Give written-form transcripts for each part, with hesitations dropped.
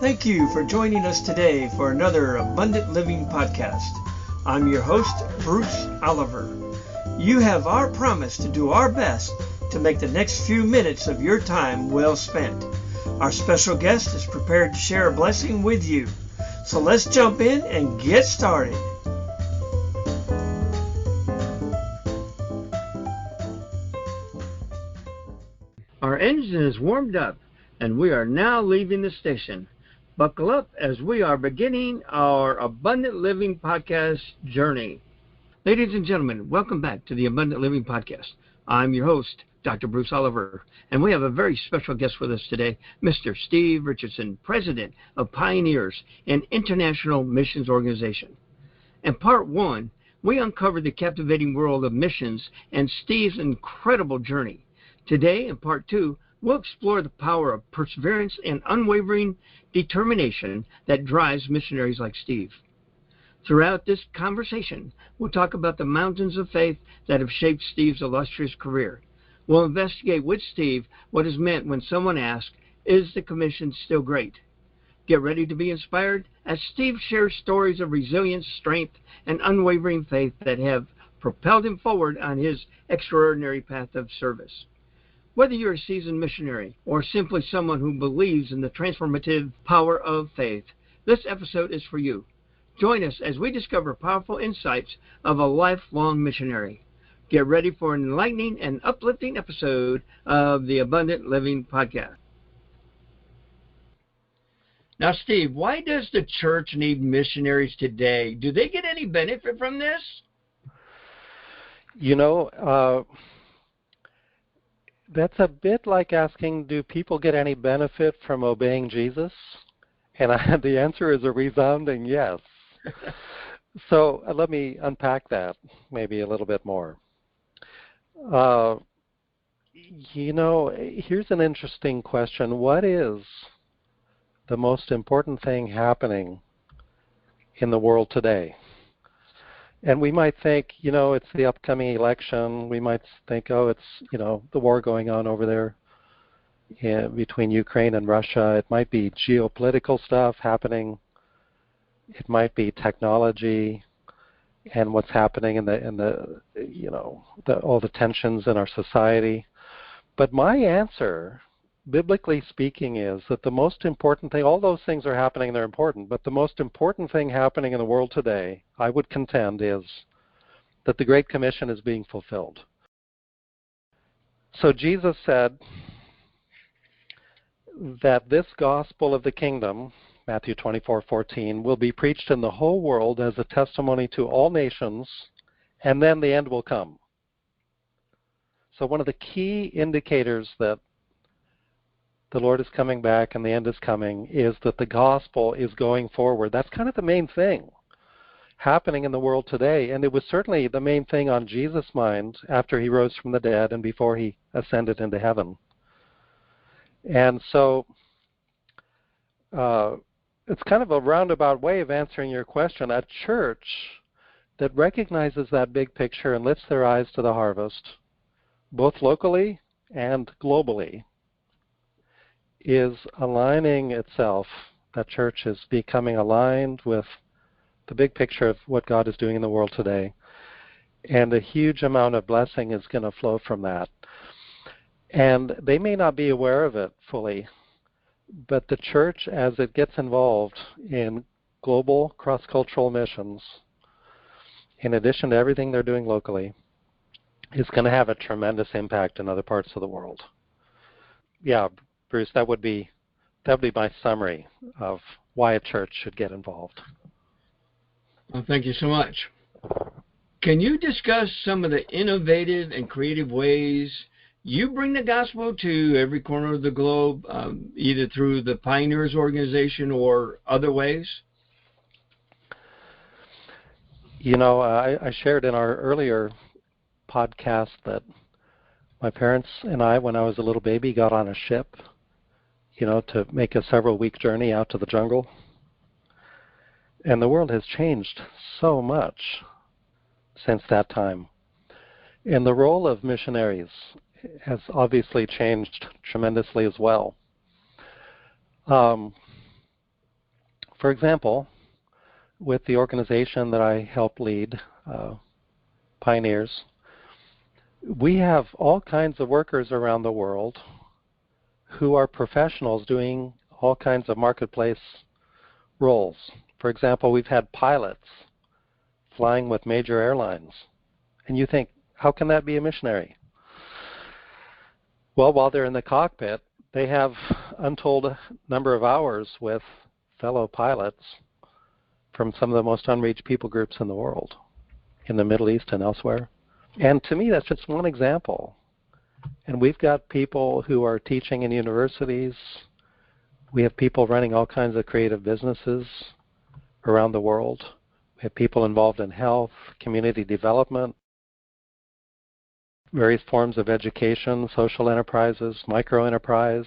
Thank you for joining us today for another Abundant Living podcast. I'm your host, Bruce Oliver. You have our promise to do our best to make the next few minutes of your time well spent. Our special guest is prepared to share a blessing with you. So let's jump in and get started. Our engine is warmed up and we are now leaving the station. Buckle up as we are beginning our Abundant Living Podcast journey. Ladies and gentlemen, welcome back to the Abundant Living Podcast. I'm your host, Dr. Bruce Oliver, and we have a very special guest with us today, Mr. Steve Richardson, President of Pioneers, an international missions organization. In Part 1, we uncovered the captivating world of missions and Steve's incredible journey. Today, in Part 2, we'll explore the power of perseverance and unwavering determination that drives missionaries like Steve. Throughout this conversation, we'll talk about the mountains of faith that have shaped Steve's illustrious career. We'll investigate with Steve what is meant when someone asks, "Is the commission still great?" Get ready to be inspired as Steve shares stories of resilience, strength, and unwavering faith that have propelled him forward on his extraordinary path of service. Whether you're a seasoned missionary or simply someone who believes in the transformative power of faith, this episode is for you. Join us as we discover powerful insights of a lifelong missionary. Get ready for an enlightening and uplifting episode of the Abundant Living Podcast. Now, Steve, why does the church need missionaries today? Do they get any benefit from this? That's a bit like asking, do people get any benefit from obeying Jesus? And the answer is a resounding yes. So let me unpack that maybe a little bit more. Here's an interesting question. What is the most important thing happening in the world today? And we might think, it's the upcoming election. We might think, it's, the war going on over there between Ukraine and Russia. It might be geopolitical stuff happening. It might be technology and what's happening in all the tensions in our society. But my answer, biblically speaking, is that the most important thing, all those things are happening, they're important, but the most important thing happening in the world today, I would contend, is that the Great Commission is being fulfilled. So Jesus said that this gospel of the kingdom, Matthew 24:14, will be preached in the whole world as a testimony to all nations, and then the end will come. So one of the key indicators that the Lord is coming back and the end is coming is that the gospel is going forward. That's kind of the main thing happening in the world today, and it was certainly the main thing on Jesus' mind after he rose from the dead and before he ascended into heaven. And so it's kind of a roundabout way of answering your question. A church that recognizes that big picture and lifts their eyes to the harvest, both locally and globally, is aligning itself. That church is becoming aligned with the big picture of what God is doing in the world today. And a huge amount of blessing is going to flow from that. And they may not be aware of it fully, but the church, as it gets involved in global cross-cultural missions, in addition to everything they're doing locally, is going to have a tremendous impact in other parts of the world. Yeah, Bruce, that would be my summary of why a church should get involved. Well, thank you so much. Can you discuss some of the innovative and creative ways you bring the gospel to every corner of the globe, either through the Pioneers organization or other ways? I shared in our earlier podcast that my parents and I, when I was a little baby, got on a ship, to make a several-week journey out to the jungle. And the world has changed so much since that time. And the role of missionaries has obviously changed tremendously as well. For example, with the organization that I help lead, Pioneers, we have all kinds of workers around the world who are professionals doing all kinds of marketplace roles. For example, we've had pilots flying with major airlines. And you think, how can that be a missionary? Well, while they're in the cockpit, they have untold number of hours with fellow pilots from some of the most unreached people groups in the world, in the Middle East and elsewhere. And to me, that's just one example. And we've got people who are teaching in universities. We have people running all kinds of creative businesses around the world. We have people involved in health, community development, various forms of education, social enterprises, micro-enterprise,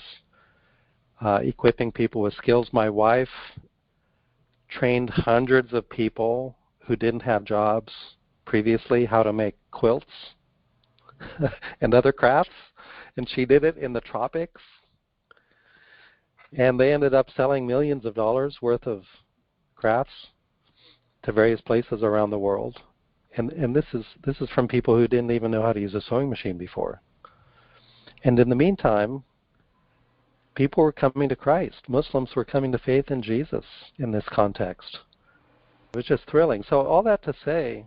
equipping people with skills. My wife trained hundreds of people who didn't have jobs previously how to make quilts and other crafts, and she did it in the tropics. And they ended up selling millions of dollars worth of crafts to various places around the world. And this is from people who didn't even know how to use a sewing machine before. And in the meantime, people were coming to Christ. Muslims were coming to faith in Jesus in this context. It was just thrilling. So all that to say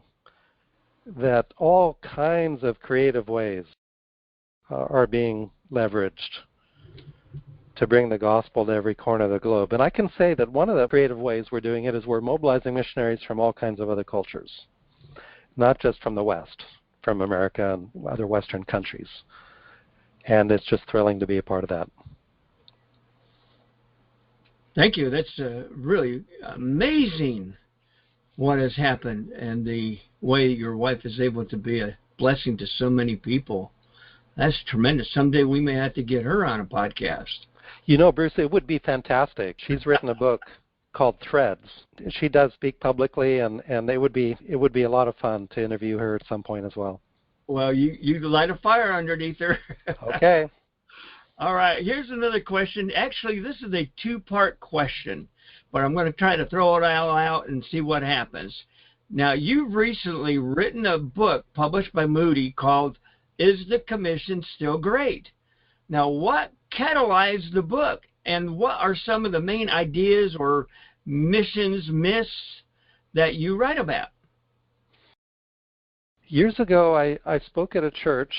that all kinds of creative ways are being leveraged to bring the gospel to every corner of the globe. And I can say that one of the creative ways we're doing it is we're mobilizing missionaries from all kinds of other cultures, not just from the West, from America and other Western countries. And it's just thrilling to be a part of that. Thank you. That's really amazing what has happened and the way your wife is able to be a blessing to so many people. That's tremendous. Someday we may have to get her on a podcast. You know, Bruce, it would be fantastic. She's written a book called Threads. She does speak publicly, and it would be a lot of fun to interview her at some point as well. Well, you light a fire underneath her. Okay. All right, here's another question. Actually, this is a two-part question, but I'm going to try to throw it all out and see what happens. Now, you've recently written a book published by Moody called Is the Commission Still Great? Now, what catalyzed the book, and what are some of the main ideas or missions myths that you write about? Years ago, I spoke at a church,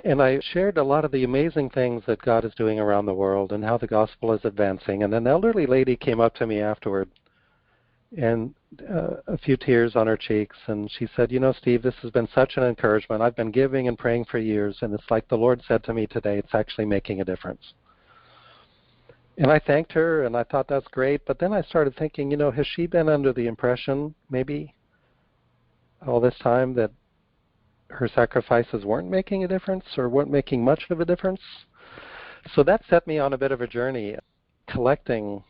and I shared a lot of the amazing things that God is doing around the world and how the gospel is advancing. And an elderly lady came up to me afterward, and a few tears on her cheeks, and she said, you know, Steve, this has been such an encouragement. I've been giving and praying for years, and it's like the Lord said to me today, it's actually making a difference. And I thanked her, and I thought that's great, but then I started thinking, you know, has she been under the impression, maybe all this time, that her sacrifices weren't making a difference or weren't making much of a difference? So that set me on a bit of a journey, collecting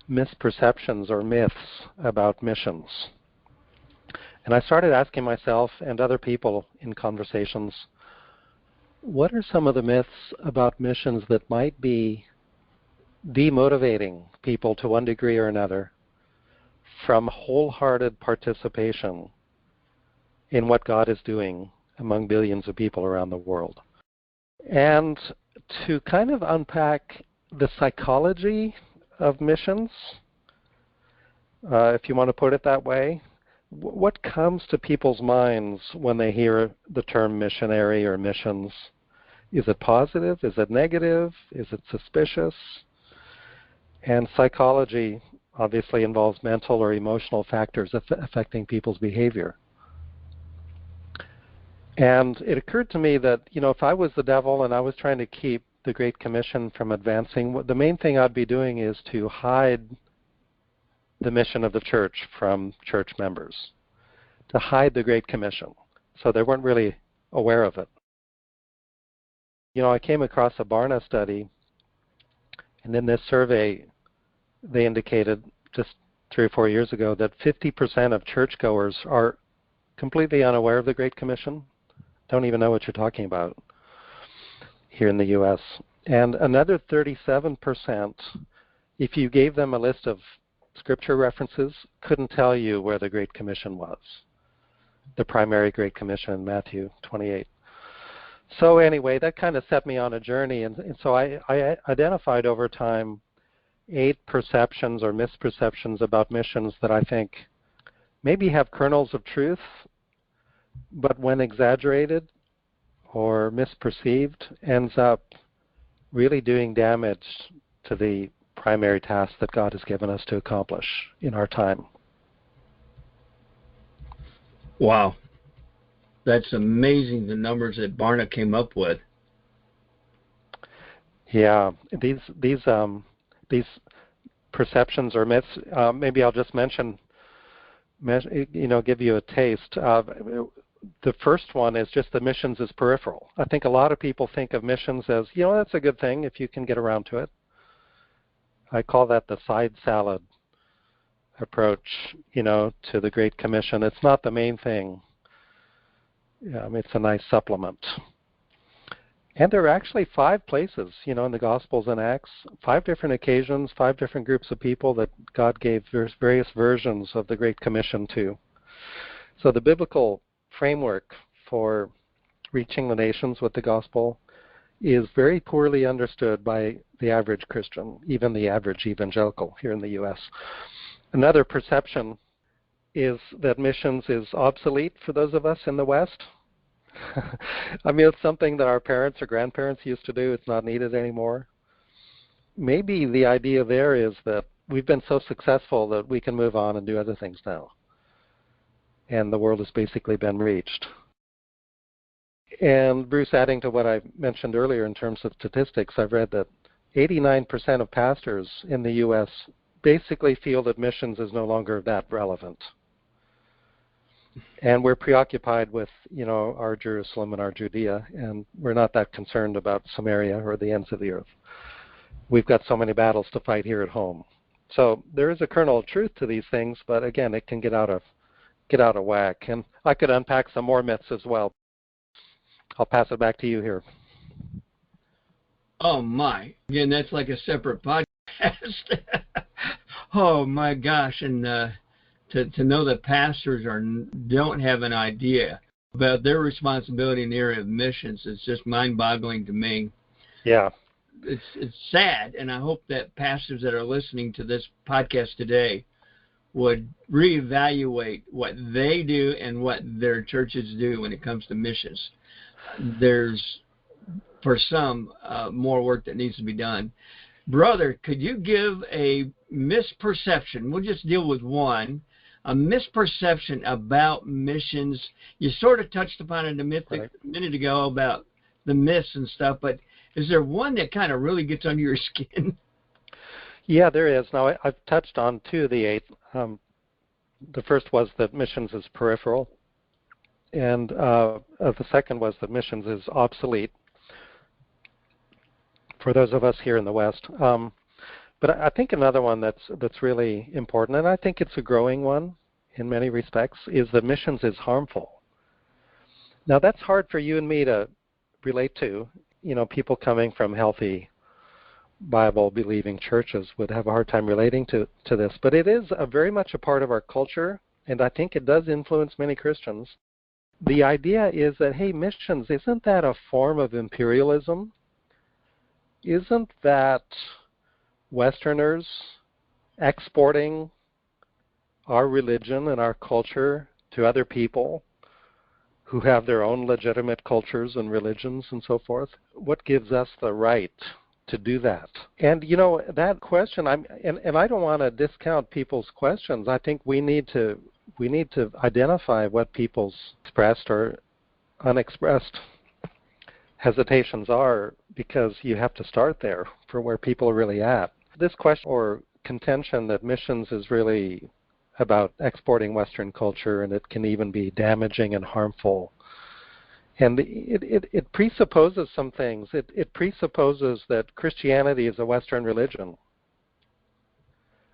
misperceptions or myths about missions. And I started asking myself and other people in conversations, what are some of the myths about missions that might be demotivating people to one degree or another from wholehearted participation in what God is doing among billions of people around the world? And to kind of unpack the psychology of missions, if you want to put it that way, what comes to people's minds when they hear the term missionary or missions? Is it positive? Is it negative? Is it suspicious? And psychology obviously involves mental or emotional factors affecting people's behavior. And it occurred to me that, you know, if I was the devil and I was trying to keep the Great Commission from advancing, the main thing I'd be doing is to hide the mission of the church from church members, to hide the Great Commission, so they weren't really aware of it. You know, I came across a Barna study, and in this survey, they indicated just 3 or 4 years ago that 50% of churchgoers are completely unaware of the Great Commission, don't even know what you're talking about here in the U.S. And another 37% if you gave them a list of scripture references, couldn't tell you where the Great Commission was, the primary Great Commission in Matthew 28. So anyway, that kind of set me on a journey, and so I identified over time 8 perceptions or misperceptions about missions that I think maybe have kernels of truth, but when exaggerated or misperceived, ends up really doing damage to the primary task that God has given us to accomplish in our time. Wow. That's amazing, the numbers that Barna came up with. Yeah, these perceptions or myths, maybe I'll just give you a taste. The first one is just that missions is peripheral. I think a lot of people think of missions as, that's a good thing if you can get around to it. I call that the side salad approach, to the Great Commission. It's not the main thing. It's a nice supplement. And there are actually 5 places, in the Gospels and Acts, 5 different occasions, 5 different groups of people that God gave various versions of the Great Commission to. So the biblical framework for reaching the nations with the gospel is very poorly understood by the average Christian, even the average evangelical here in the U.S. Another perception is that missions is obsolete for those of us in the West. It's something that our parents or grandparents used to do. It's not needed anymore. Maybe the idea there is that we've been so successful that we can move on and do other things now. And the world has basically been reached. And Bruce, adding to what I mentioned earlier in terms of statistics, I've read that 89% of pastors in the U.S. basically feel that missions is no longer that relevant. And we're preoccupied with, our Jerusalem and our Judea, and we're not that concerned about Samaria or the ends of the earth. We've got so many battles to fight here at home. So there is a kernel of truth to these things, but again, it can get out of whack. And I could unpack some more myths as well. I'll pass it back to you here. Oh my! Again, that's like a separate podcast. Oh my gosh! And to know that pastors don't have an idea about their responsibility in the area of missions is just mind-boggling to me. Yeah. It's sad, and I hope that pastors that are listening to this podcast today would reevaluate what they do and what their churches do when it comes to missions. There's, for some, more work that needs to be done. Brother, could you give a misperception? We'll just deal with one. A misperception about missions. You sort of touched upon it a minute ago about the myths and stuff, but is there one that kind of really gets under your skin? Yeah, there is. Now, I've touched on 2 of the 8. The first was that missions is peripheral, and the second was that missions is obsolete for those of us here in the West. But I think another one that's really important, and I think it's a growing one in many respects, is that missions is harmful. Now, that's hard for you and me to relate to. People coming from healthy Bible-believing churches would have a hard time relating to this. But it is very much a part of our culture, and I think it does influence many Christians. The idea is that, hey, missions, isn't that a form of imperialism? Isn't that Westerners exporting our religion and our culture to other people who have their own legitimate cultures and religions and so forth? What gives us the right to do that? And that question, and I don't want to discount people's questions. I think we need to identify what people's expressed or unexpressed hesitations are, because you have to start there for where people are really at. This question or contention that missions is really about exporting Western culture, and it can even be damaging and harmful. And it presupposes some things. It presupposes that Christianity is a Western religion.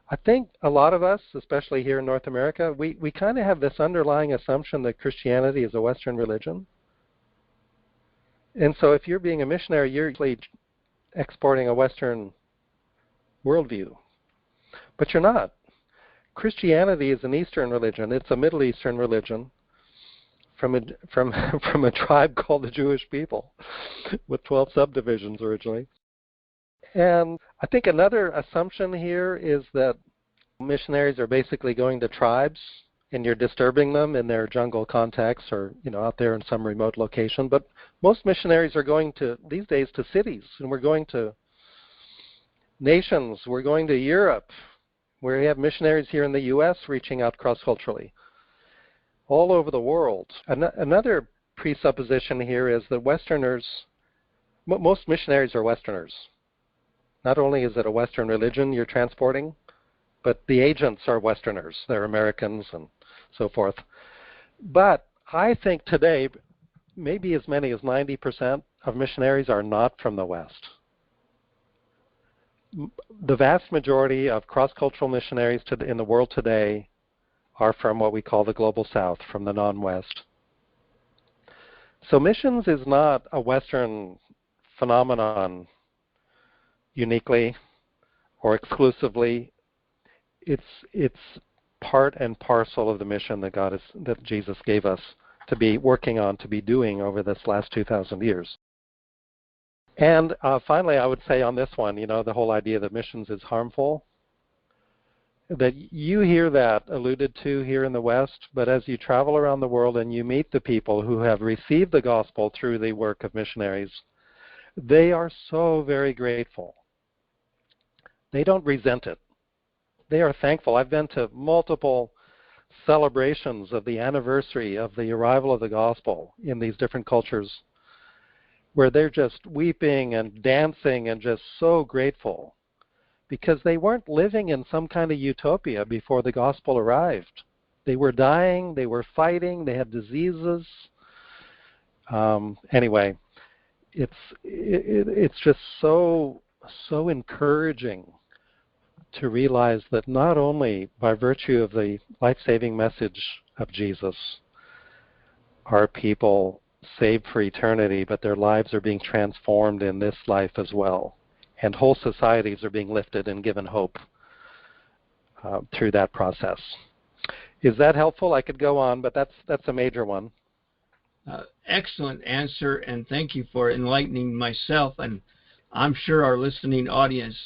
I think a lot of us, especially here in North America, we kind of have this underlying assumption that Christianity is a Western religion. And so if you're being a missionary, you're usually exporting a Western worldview. But you're not. Christianity is an Eastern religion. It's a Middle Eastern religion from a tribe called the Jewish people with 12 subdivisions originally. And I think another assumption here is that missionaries are basically going to tribes and you're disturbing them in their jungle contexts or, out there in some remote location. But most missionaries are going these days to cities, and we're going to nations. We're going to Europe, where we have missionaries here in the U.S. reaching out cross-culturally all over the world. Another presupposition here is that most missionaries are Westerners. Not only is it a Western religion you're transporting, but the agents are Westerners. They're Americans and so forth. But I think today, maybe as many as 90% of missionaries are not from the West. The vast majority of cross-cultural missionaries in the world today are from what we call the global South, from the non-West. So missions is not a Western phenomenon uniquely or exclusively. It's part and parcel of the mission that Jesus gave us to be working on, to be doing over this last 2,000 years. And finally, I would say on this one, the whole idea that missions is harmful, that you hear that alluded to here in the West, but as you travel around the world and you meet the people who have received the gospel through the work of missionaries, they are so very grateful. They don't resent it. They are thankful. I've been to multiple celebrations of the anniversary of the arrival of the gospel in these different cultures, where they're just weeping and dancing and just so grateful because they weren't living in some kind of utopia before the gospel arrived. They were dying, they were fighting, they had diseases. Anyway, it's just so encouraging to realize that not only by virtue of the life-saving message of Jesus are people saved for eternity, but their lives are being transformed in this life as well. And whole societies are being lifted and given hope through that process. Is that helpful? I could go on, but that's a major one. Excellent answer, and thank you for enlightening myself, and I'm sure our listening audience,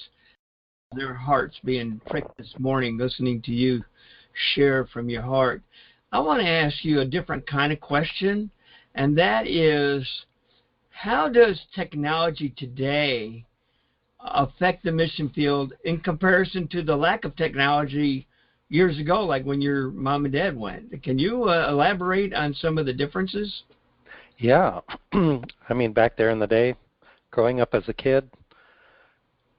their hearts being pricked this morning listening to you share from your heart. I want to ask you a different kind of question, and that is, how does technology today affect the mission field in comparison to the lack of technology years ago, like when your mom and dad went? Can you elaborate on some of the differences? Yeah. I mean, back there in the day, growing up as a kid,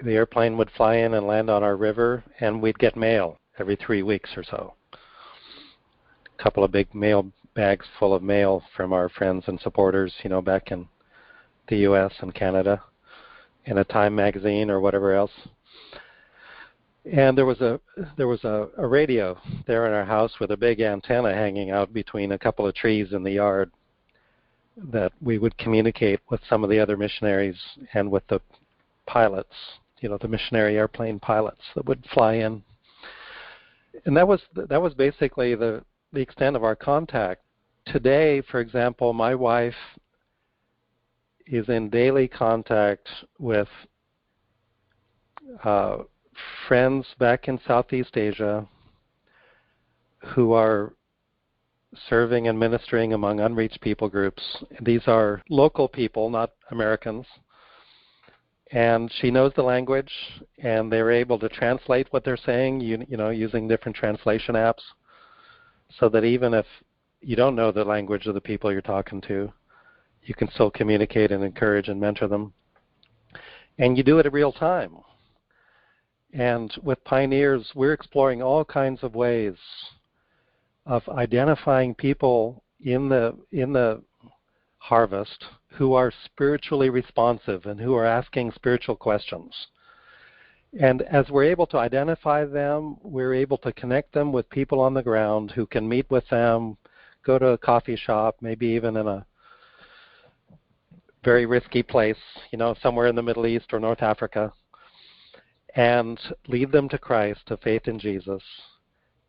the airplane would fly in and land on our river, and we'd get mail every 3 weeks or so. A couple of big mail bags full of mail from our friends and supporters, back in the U.S. and Canada, in a Time magazine or whatever else. And there was a radio there in our house with a big antenna hanging out between a couple of trees in the yard that we would communicate with some of the other missionaries and with the pilots, the missionary airplane pilots that would fly in. And that was basically the extent of our contact. Today, for example, my wife is in daily contact with friends back in Southeast Asia who are serving and ministering among unreached people groups. These are local people, not Americans. And she knows the language, and they're able to translate what they're saying, using different translation apps, so that even if you don't know the language of the people you're talking to, you can still communicate and encourage and mentor them. And you do it in real time. And with Pioneers, we're exploring all kinds of ways of identifying people in the harvest who are spiritually responsive and who are asking spiritual questions. And as we're able to identify them, we're able to connect them with people on the ground who can meet with them, go to a coffee shop, maybe even in a very risky place, somewhere in the Middle East or North Africa, and lead them to Christ, to faith in Jesus,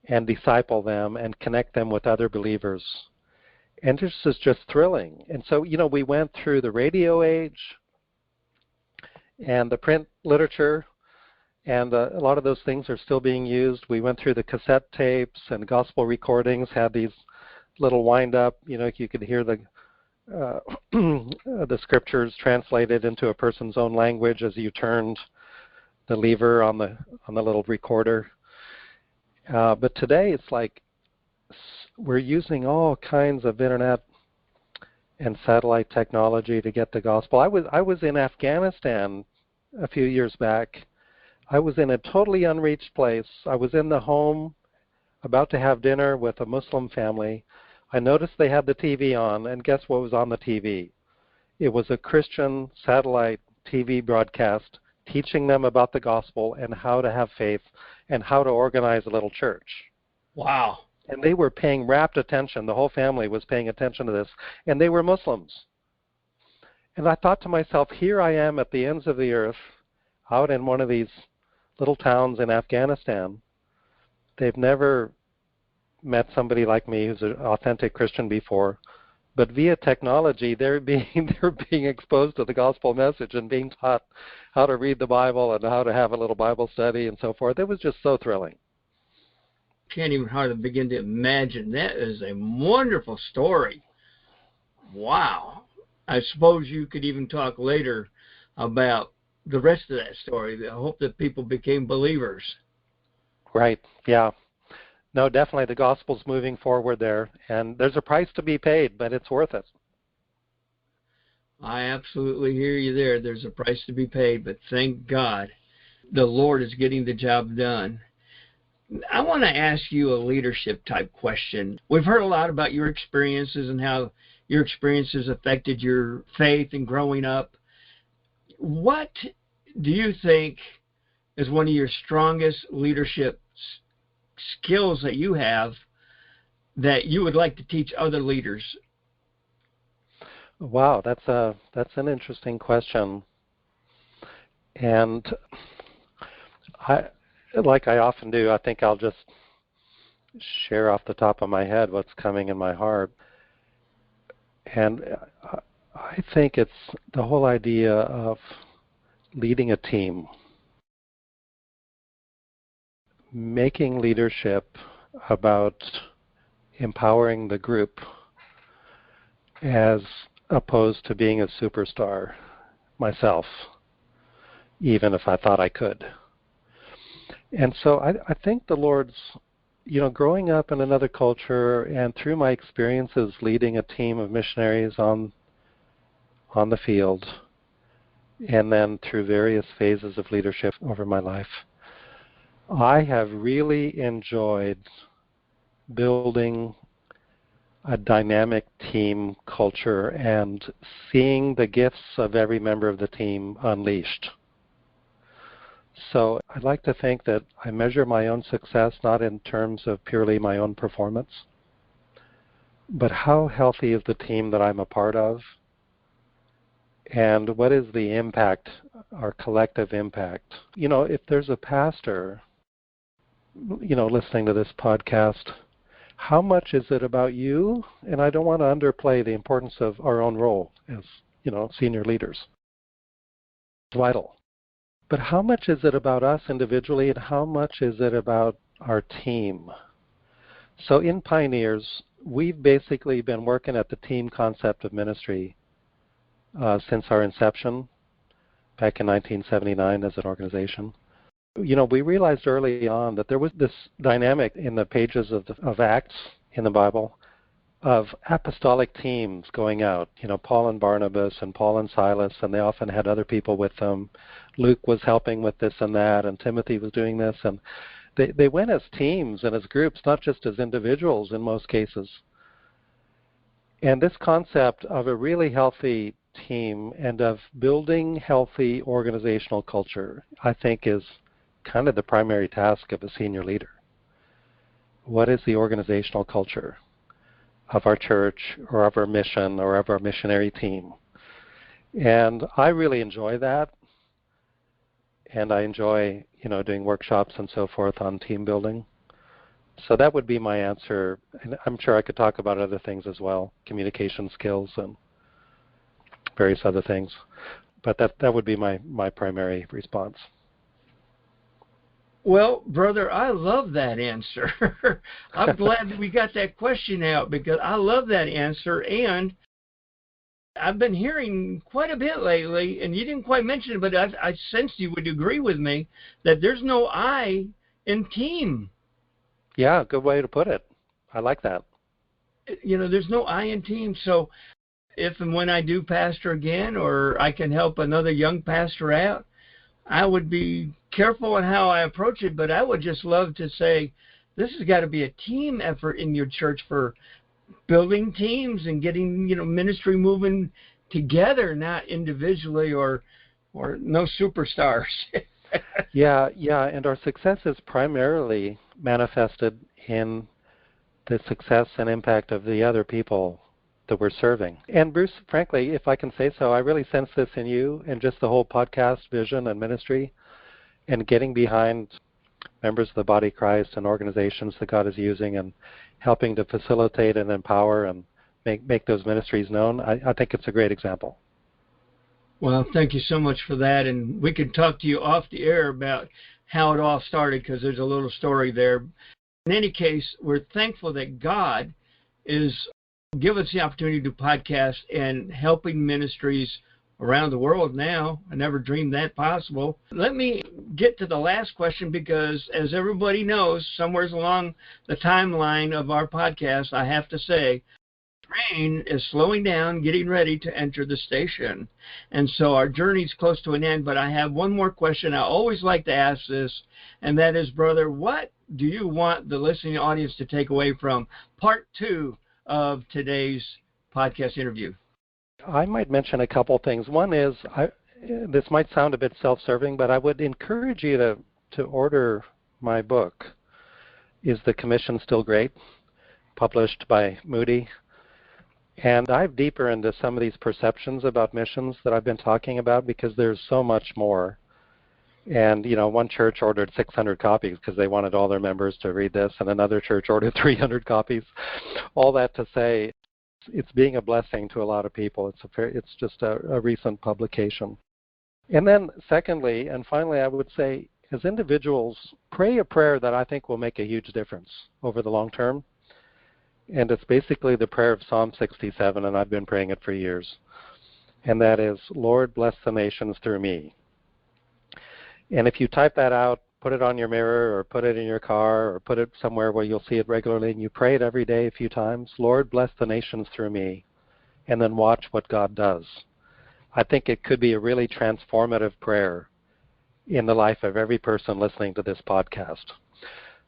and disciple them and connect them with other believers. And this is just thrilling. And so, we went through the radio age and the print literature, and a lot of those things are still being used. We went through the cassette tapes, and gospel recordings had these little wind-up, you could hear the the scriptures translated into a person's own language as you turned the lever on the little recorder. But today it's like we're using all kinds of internet and satellite technology to get the gospel. I was in Afghanistan a few years back. I was in a totally unreached place. I was in the home about to have dinner with a Muslim family. I noticed they had the TV on, and guess what was on the TV? It was a Christian satellite TV broadcast teaching them about the gospel and how to have faith and how to organize a little church. Wow. And they were paying rapt attention. The whole family was paying attention to this, and they were Muslims. And I thought to myself, here I am at the ends of the earth, out in one of these little towns in Afghanistan. They've never met somebody like me who's an authentic Christian before, but via technology, they're being exposed to the gospel message and being taught how to read the Bible and how to have a little Bible study and so forth. It was just so thrilling. Can't even hardly begin to imagine. That is a wonderful story. Wow. I suppose you could even talk later about the rest of that story. I hope that people became believers. Right, yeah. No, definitely the gospel's moving forward there, and there's a price to be paid, but it's worth it. I absolutely hear you there. There's a price to be paid, but thank God the Lord is getting the job done. I want to ask you a leadership type question. We've heard a lot about your experiences and how your experiences affected your faith and growing up. What do you think is one of your strongest leadership skills that you have that you would like to teach other leaders? Wow, that's an interesting question. And like I often do, I think I'll just share off the top of my head what's coming in my heart. And I think it's the whole idea of leading a team, making leadership about empowering the group as opposed to being a superstar myself, even if I thought I could. And so I think the Lord's, growing up in another culture and through my experiences leading a team of missionaries on the field, and then through various phases of leadership over my life, I have really enjoyed building a dynamic team culture and seeing the gifts of every member of the team unleashed. So I'd like to think that I measure my own success not in terms of purely my own performance, but how healthy is the team that I'm a part of, and what is the impact, our collective impact. If there's a pastor, listening to this podcast, how much is it about you? And I don't want to underplay the importance of our own role as, senior leaders. It's vital. But how much is it about us individually, and how much is it about our team? So in Pioneers, we've basically been working at the team concept of ministry since our inception back in 1979 as an organization. We realized early on that there was this dynamic in the pages of Acts in the Bible of apostolic teams going out, Paul and Barnabas and Paul and Silas, and they often had other people with them. Luke was helping with this and that, and Timothy was doing this, and they went as teams and as groups, not just as individuals in most cases. And this concept of a really healthy team and of building healthy organizational culture, I think, is kind of the primary task of a senior leader. What is the organizational culture of our church or of our mission or of our missionary team? And I really enjoy that. and I enjoy, doing workshops and so forth on team building. So that would be my answer. And I'm sure I could talk about other things as well, communication skills and various other things. But that would be my primary response. Well, brother, I love that answer. I'm glad that we got that question out because I love that answer. And I've been hearing quite a bit lately, and you didn't quite mention it, but I sensed you would agree with me that there's no I in team. Yeah, good way to put it. I like that. There's no I in team. So if and when I do pastor again, or I can help another young pastor out, I would be careful in how I approach it, but I would just love to say this has got to be a team effort in your church for building teams and getting ministry moving together, not individually or no superstars. Yeah, and our success is primarily manifested in the success and impact of the other people that we're serving. And Bruce, frankly, if I can say so, I really sense this in you and just the whole podcast vision and ministry and getting behind members of the body of Christ and organizations that God is using and helping to facilitate and empower and make those ministries known. I think it's a great example. Well, thank you so much for that. And we could talk to you off the air about how it all started because there's a little story there. In any case, we're thankful that God is giving us the opportunity to podcast and helping ministries around the world now. I never dreamed that possible. Let me get to the last question because, as everybody knows, somewhere along the timeline of our podcast, I have to say, train is slowing down, getting ready to enter the station. And so our journey's close to an end, but I have one more question. I always like to ask this, and that is, brother, what do you want the listening audience to take away from part 2 of today's podcast interview? I might mention a couple things. One is, this might sound a bit self-serving, but I would encourage you to order my book, Is the Commission Still Great?, published by Moody. And dive deeper into some of these perceptions about missions that I've been talking about because there's so much more. And, one church ordered 600 copies because they wanted all their members to read this, and another church ordered 300 copies. All that to say, it's being a blessing to a lot of people. It's just a recent publication. And then secondly, and finally, I would say, as individuals, pray a prayer that I think will make a huge difference over the long term. And it's basically the prayer of Psalm 67, and I've been praying it for years. And that is, Lord, bless the nations through me. And if you type that out, put it on your mirror or put it in your car or put it somewhere where you'll see it regularly, and you pray it every day a few times, Lord, bless the nations through me, and then watch what God does. I think it could be a really transformative prayer in the life of every person listening to this podcast.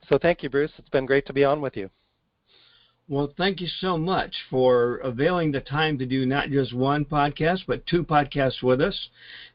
So thank you, Bruce. It's been great to be on with you. Well, thank you so much for availing the time to do not just one podcast, but 2 podcasts with us.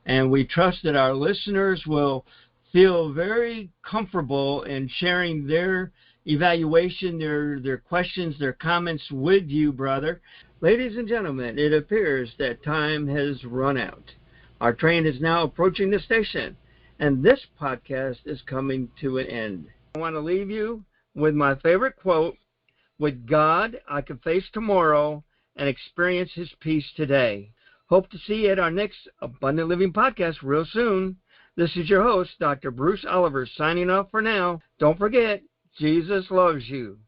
And we trust that our listeners will feel very comfortable in sharing their evaluation, their questions, their comments with you, brother. Ladies and gentlemen, it appears that time has run out. Our train is now approaching the station, and this podcast is coming to an end. I want to leave you with my favorite quote: with God, I can face tomorrow and experience His peace today. Hope to see you at our next Abundant Living podcast real soon. This is your host, Dr. Bruce Oliver, signing off for now. Don't forget, Jesus loves you.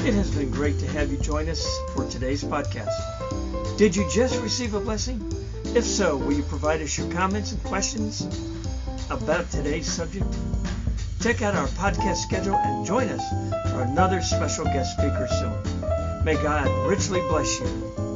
It has been great to have you join us for today's podcast. Did you just receive a blessing? If so, will you provide us your comments and questions about today's subject? Check out our podcast schedule and join us for another special guest speaker soon. May God richly bless you.